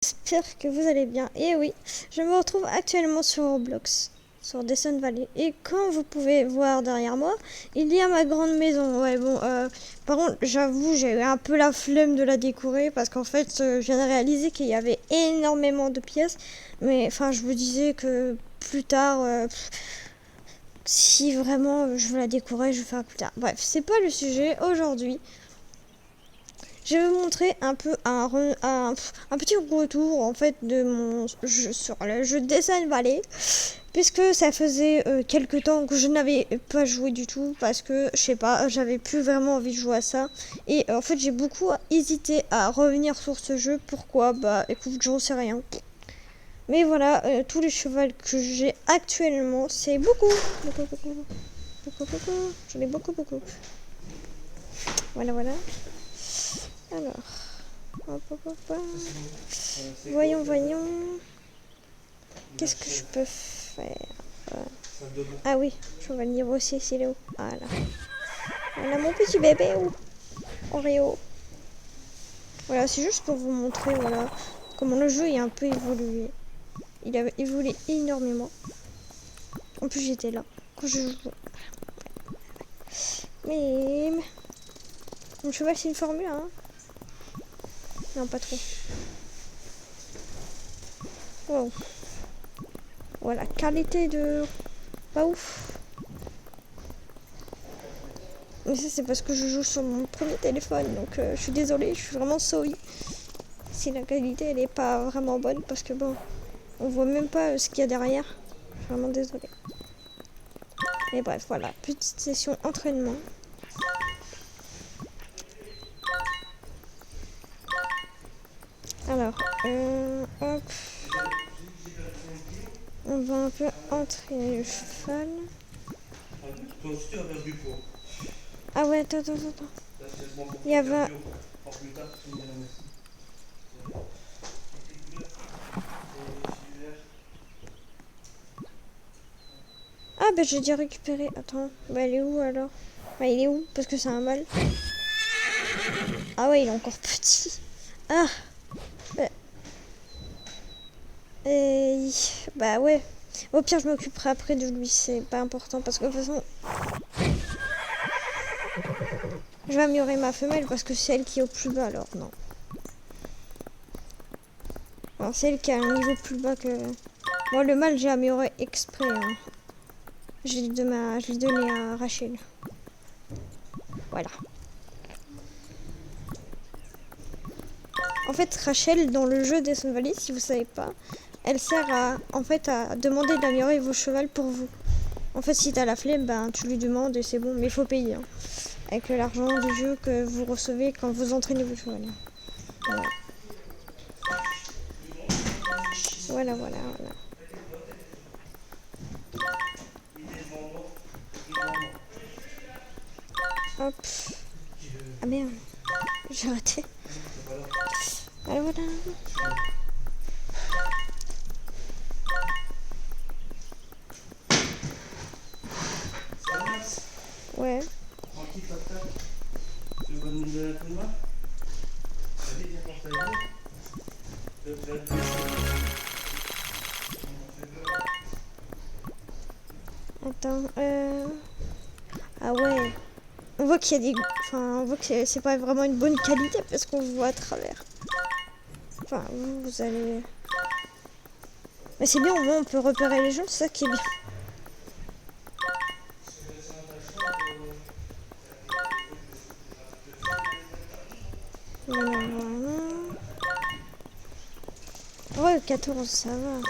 J'espère que vous allez bien. Et oui, je me retrouve actuellement sur Roblox, sur Descent Valley. Et comme vous pouvez voir derrière moi, il y a ma grande maison. Ouais, bon, par contre, j'avoue, j'ai eu un peu la flemme de la décorer parce qu'en fait, je viens de réaliser qu'il y avait énormément de pièces. Mais enfin, je vous disais que plus tard, si vraiment je veux la décorer, je vais faire plus tard. Bref, c'est pas le sujet aujourd'hui. Je vais vous montrer un peu un petit retour en fait de mon jeu sur le jeu Descent Valley, puisque ça faisait quelques temps que je n'avais pas joué du tout parce que je sais pas, j'avais plus vraiment envie de jouer à ça et en fait j'ai beaucoup hésité à revenir sur ce jeu. Pourquoi? Bah écoute, j'en sais rien. Mais voilà, tous les chevaux que j'ai actuellement, c'est beaucoup. J'en ai beaucoup. Voilà. Alors, hop. Voyons. Qu'est-ce que je peux faire? Ah oui, je vais venir aussi, c'est là. Voilà mon petit bébé, Oreo. Voilà, c'est juste pour vous montrer, voilà, comment le jeu est un peu évolué. Il a évolué énormément. En plus, j'étais là quand je jouais. Mais mon cheval, c'est une Formule 1. Non, pas trop. Wow. Voilà, qualité de... pas ouf. Mais ça, c'est parce que je joue sur mon premier téléphone. Donc, je suis désolée, je suis vraiment sorry si la qualité, elle est pas vraiment bonne. Parce que bon, on voit même pas ce qu'il y a derrière. Je suis vraiment désolée. Et bref, voilà, petite session entraînement. Alors, hop. On va un peu entraîner le cheval. Ah ouais, attends. Il y avait... Ah bah j'ai déjà récupéré. Attends, bah elle est où alors? Bah il est où? Parce que c'est un mâle. Ah ouais, il est encore petit. Ah bah... bah ouais. Au pire, je m'occuperai après de lui, c'est pas important parce que de toute façon... Je vais améliorer ma femelle parce que c'est elle qui est au plus bas alors, non. Alors, c'est elle qui a un niveau plus bas que... Moi, le mâle, j'ai amélioré exprès. Hein. Je l'ai donné à Rachel. Voilà. En fait, Rachel, dans le jeu Descent Valley, si vous savez pas, elle sert à demander d'améliorer vos chevaux pour vous. En fait, si t'as la flemme, ben tu lui demandes et c'est bon, mais il faut payer. Hein, avec l'argent du jeu que vous recevez quand vous entraînez vos chevaux. Voilà. Hop. Ah merde, j'ai raté. Voilà. Ouais. Tranquille, papa. Tu veux me donner un coup de main? Allez, viens porter la Attends, ah ouais. On voit qu'il y a des... Enfin, on voit que c'est pas vraiment une bonne qualité parce qu'on voit à travers. Enfin, vous allez... Mais c'est bien, au moins on peut repérer les gens, c'est ça qui est bien. Voilà. Ouais, 14, ça va.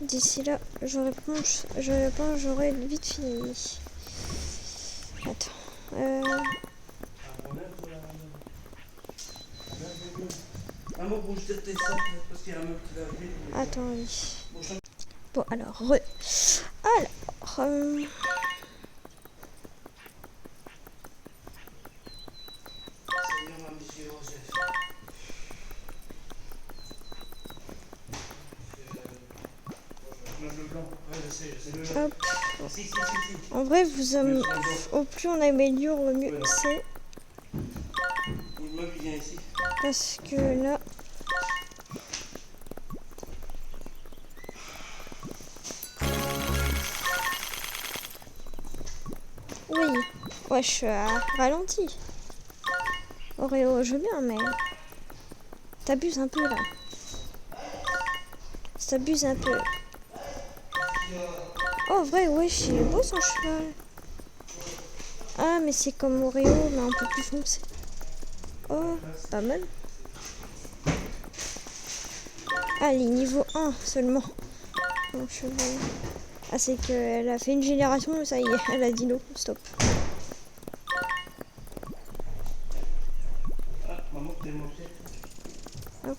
D'ici là, je pense j'aurai vite fini. Attends. Attends, oui. Bon, alors, hop. En vrai, au plus on améliore, au mieux c'est. Parce que là, wesh, ralenti. Oreo, je veux bien, mais... T'abuses un peu, là. T'abuses un peu. Oh, vrai, wesh, il est beau, son cheval. Ah, mais c'est comme Oreo, mais un peu plus foncé. Oh, pas mal. Ah, il est niveau 1 seulement. Mon cheval. Ah, c'est qu'elle a fait une génération, ça y est, elle a dit non, stop. Ah, maman, t'es mangé. Hop.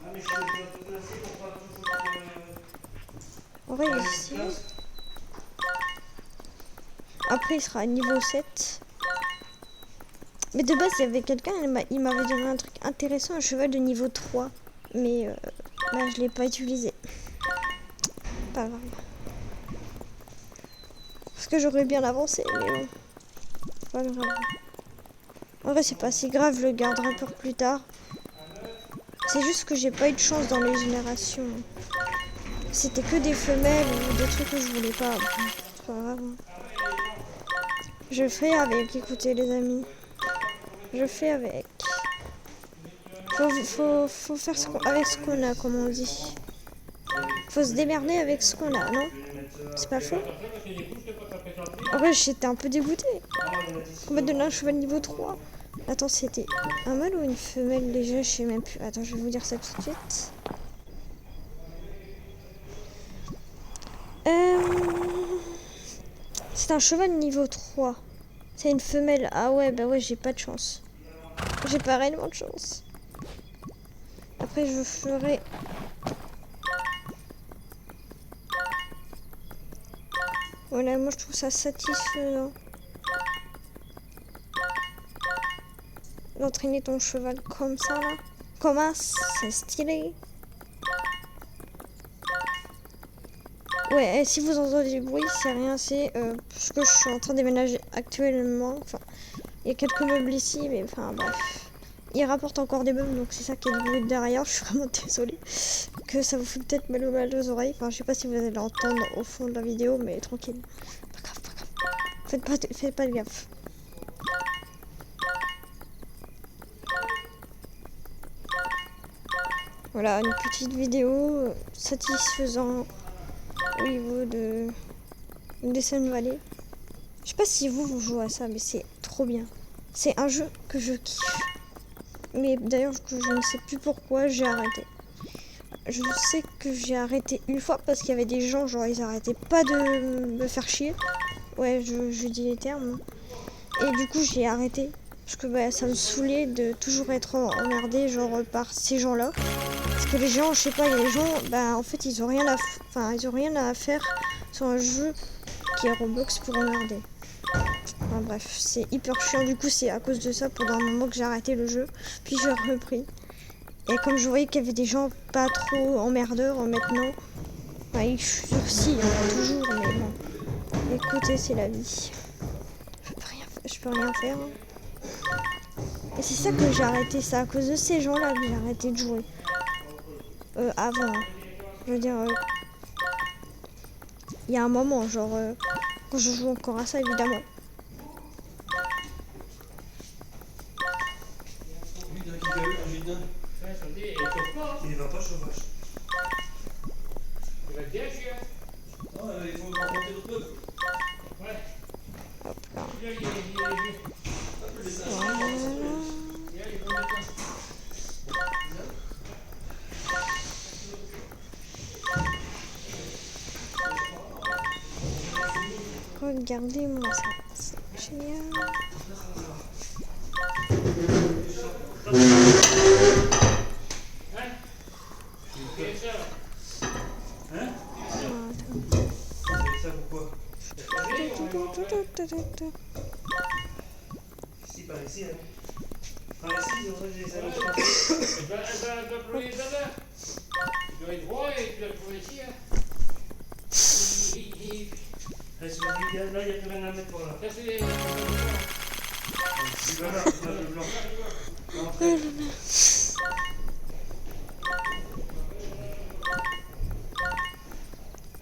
Ah, mais je suis déjà tout placé pour pas toujours. On va ici. Après, il sera à niveau 7. Mais de base, il y avait quelqu'un, il m'avait donné un truc intéressant, un cheval de niveau 3. Mais là, je l'ai pas utilisé. Pas grave. Parce que j'aurais bien avancé, mais bon. Pas grave. En vrai, c'est pas si grave, je le garderai pour plus tard. C'est juste que j'ai pas eu de chance dans les générations. C'était que des femelles ou des trucs que je voulais pas. Bon, c'est pas grave. Je fais avec, écoutez les amis. Je fais avec. Faut faire avec ce qu'on a, comme on dit. Faut se démerder avec ce qu'on a, non? C'est pas faux? En vrai, j'étais un peu dégoûtée. On m'a donné un cheval niveau 3. Attends, c'était un mâle ou une femelle déjà? Je sais même plus. Attends, je vais vous dire ça tout de suite. C'est un cheval niveau 3. C'est une femelle. Ah ouais, bah ouais, j'ai pas de chance. J'ai pas réellement de chance. Après, je ferai... Voilà, moi je trouve ça satisfaisant. D'entraîner ton cheval comme ça, là. Comment c'est stylé. Ouais, et si vous entendez du bruit, c'est rien, c'est parce que je suis en train de déménager actuellement. Enfin, il y a quelques meubles ici, mais enfin bref. Il rapporte encore des meubles, donc c'est ça qui est du bruit derrière. Je suis vraiment désolée que ça vous fait peut-être mal aux oreilles. Enfin, je sais pas si vous allez l'entendre au fond de la vidéo, mais tranquille. Pas grave, pas grave. Faites pas de gaffe. Voilà, une petite vidéo satisfaisante au niveau de Sun Valley. Je sais pas si vous jouez à ça, mais c'est trop bien. C'est un jeu que je kiffe. Mais d'ailleurs, je ne sais plus pourquoi j'ai arrêté. Je sais que j'ai arrêté une fois parce qu'il y avait des gens, genre ils arrêtaient pas de me faire chier. Ouais, je dis les termes. Et du coup, j'ai arrêté. Parce que bah, ça me saoulait de toujours être emmerdé genre par ces gens-là. Parce que les gens, je sais pas, il y a des gens, bah en fait ils ont rien à faire sur un jeu qui est Roblox pour emmerder. Enfin bref, c'est hyper chiant. Du coup, c'est à cause de ça pendant un moment que j'ai arrêté le jeu. Puis j'ai repris. Et comme je voyais qu'il y avait des gens pas trop emmerdeurs maintenant, bah, je suis sûre si, il y en a toujours, mais bon. Écoutez, c'est la vie. Je peux rien faire. Et c'est ça que j'ai arrêté, c'est à cause de ces gens-là que j'ai arrêté de jouer. Avant. Je veux dire, il y a un moment, genre, quand je joue encore à ça, évidemment. Il va pas chauffage. Il va bien, chien. Non, il faut remonter d'autres meufs. Ouais. Hop là. Il est Voilà. Regardez-moi ça. C'est génial. Ça pourquoi? Ici, par ici, hein. Par ici, c'est pour ça que j'ai ça. Elle doit ployer là-bas. Il doit être droit et il doit ployer ici. Là, il y a plus rien à mettre pour là. Ça, c'est... Il va là, le blanc.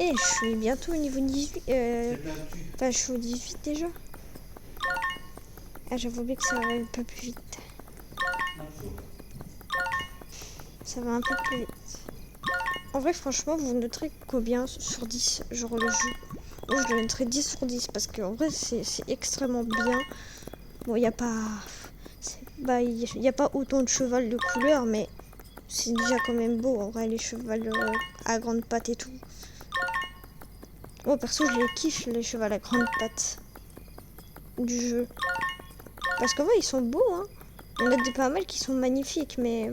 Et je suis bientôt au niveau 18. C'est perdu. Enfin, je suis au 18 déjà. Ah, j'avoue bien que ça va un peu plus vite. Ça va un peu plus vite. En vrai, franchement, vous noterez combien sur 10, genre le jeu. Moi, je le noterai 10 sur 10 parce qu'en vrai, c'est extrêmement bien. Bon, il n'y a pas... Bah, y a pas autant de cheval de couleur, mais c'est déjà quand même beau, en vrai, les chevals à grandes pattes et tout. Moi, perso, je les kiffe, les chevals à grandes pattes du jeu. Parce qu'en vrai, ils sont beaux, hein. Il y en a des pas mal qui sont magnifiques, mais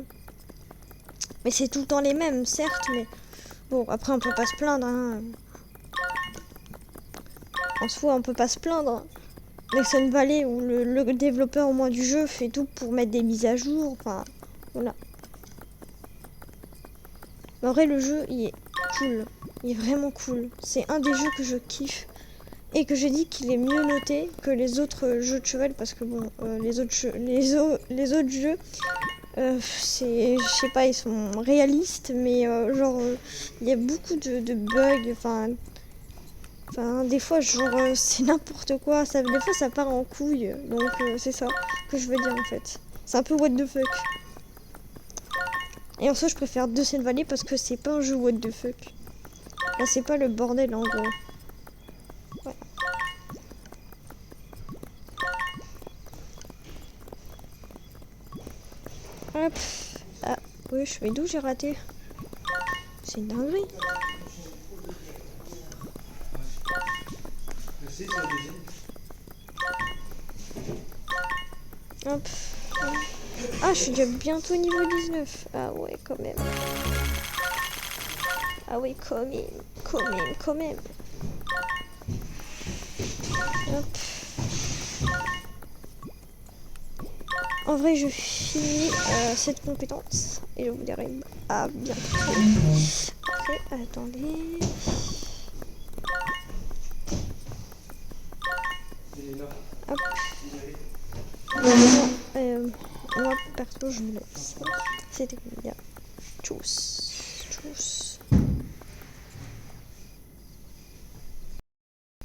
c'est tout le temps les mêmes, certes, mais bon, après, on peut pas se plaindre, hein. En soi, on peut pas se plaindre, hein. Mais Sun Valley, où le développeur au moins du jeu fait tout pour mettre des mises à jour, enfin, voilà. En vrai, le jeu, il est cool. Il est vraiment cool. C'est un des jeux que je kiffe. Et que j'ai dit qu'il est mieux noté que les autres jeux de cheval. Parce que bon, les autres jeux, c'est, je sais pas, ils sont réalistes. Mais genre, il y a beaucoup de bugs. Enfin, des fois, genre, c'est n'importe quoi. Des fois, ça part en couille. Donc, c'est ça que je veux dire en fait. C'est un peu what the fuck. Et en soi, je préfère Sun Valley parce que c'est pas un jeu what the fuck. Là, c'est pas le bordel en gros. Ouais. Hop. Ah, oui, je fais d'où j'ai raté. C'est une dinguerie. Hop. Ah, je suis déjà bientôt au niveau 19. Ah ouais, quand même. Ah oui, quand même. Hop. En vrai, je finis cette compétence et je vous dirai à bientôt. Après, attendez. Hop. Moi, perso, je me laisse. C'était bien. Tchuss.